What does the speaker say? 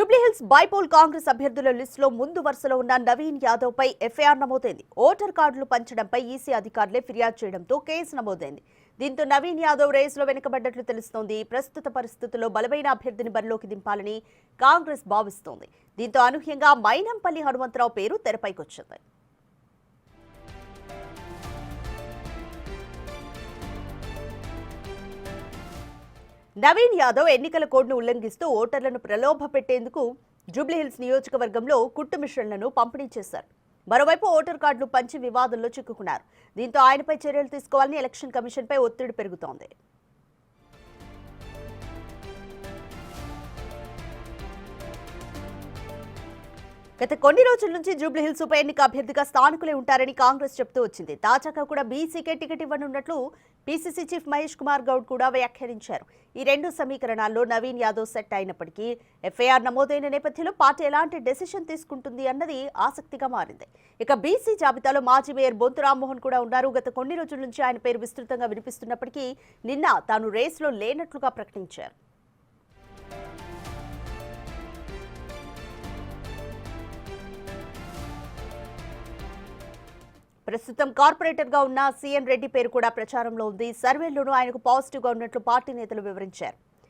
Jubilee Hills bypoll Congress అభ్యర్థుల లిస్టులో ముందు వరుసలో ఉన్న నవీన్ యాదవ్ పై ఎఫ్ఐఆర్ నమోదైంది. ఓటర్ కార్డులు పంచడంపై ఈసీ అధికారులే ఫిర్యాదు చేయడంతో కేసు నమోదైంది. దీంతో నవీన్ యాదవ్ రేసులో వెనుకబడ్డట్లు తెలుస్తోంది. ప్రస్తుత పరిస్థితుల్లో బలమైన అభ్యర్థిని బరిలోకి దింపాలని కాంగ్రెస్ భావిస్తోంది. దీంతో అనూహ్యంగా మైనంపల్లి హనుమంతరావు పేరు తెరపైకొచ్చింది. నవీన్ యాదవ్ ఎన్నికల కోడ్ను ఉల్లంఘిస్తూ ఓటర్లను ప్రలోభ పెట్టేందుకు జూబ్లీహిల్స్ నియోజకవర్గంలో కుట్టు మిషన్లను పంపిణీ చేశారు. మరోవైపు ఓటర్ కార్డులు పంచి వివాదంలో చిక్కుకున్నారు. దీంతో ఆయనపై చర్యలు తీసుకోవాలని ఎలక్షన్ కమిషన్పై ఒత్తిడి పెరుగుతోంది. గత కొన్ని రోజుల నుంచి జూబ్లీహిల్స్ ఉప ఎన్నిక అభ్యర్థిగా స్థానికులే ఉంటారని కాంగ్రెస్ చెబుతూ వచ్చింది. తాజాగా కూడా బీసీకే టికెట్ ఇవ్వనున్నట్లు పీసీసీ చీఫ్ మహేష్ కుమార్ గౌడ్ కూడా వ్యాఖ్యానించారు. ఈ రెండు సమీకరణాల్లో నవీన్ యాదవ్ సెట్ అయినప్పటికీ ఎఫ్ఐఆర్ నమోదైన నేపథ్యంలో పార్టీ ఎలాంటి డెసిషన్ తీసుకుంటుంది అన్నది ఆసక్తిగా మారింది. ఇక బీసీ జాబితాలో మాజీ మేయర్ బొంతు రామ్మోహన్ కూడా ఉన్నారు. గత కొన్ని రోజుల నుంచి ఆయన పేరు విస్తృతంగా వినిపిస్తున్నప్పటికీ నిన్న తాను రేసులో లేనట్లుగా ప్రకటించారు. ప్రస్తుతం కార్పొరేటర్ గా ఉన్న సీఎన్ రెడ్డి పేరు కూడా ప్రచారంలో ఉంది. సర్వేల్లోనూ ఆయనకు పాజిటివ్ గా ఉన్నట్లు పార్టీ నేతలు వివరించారు.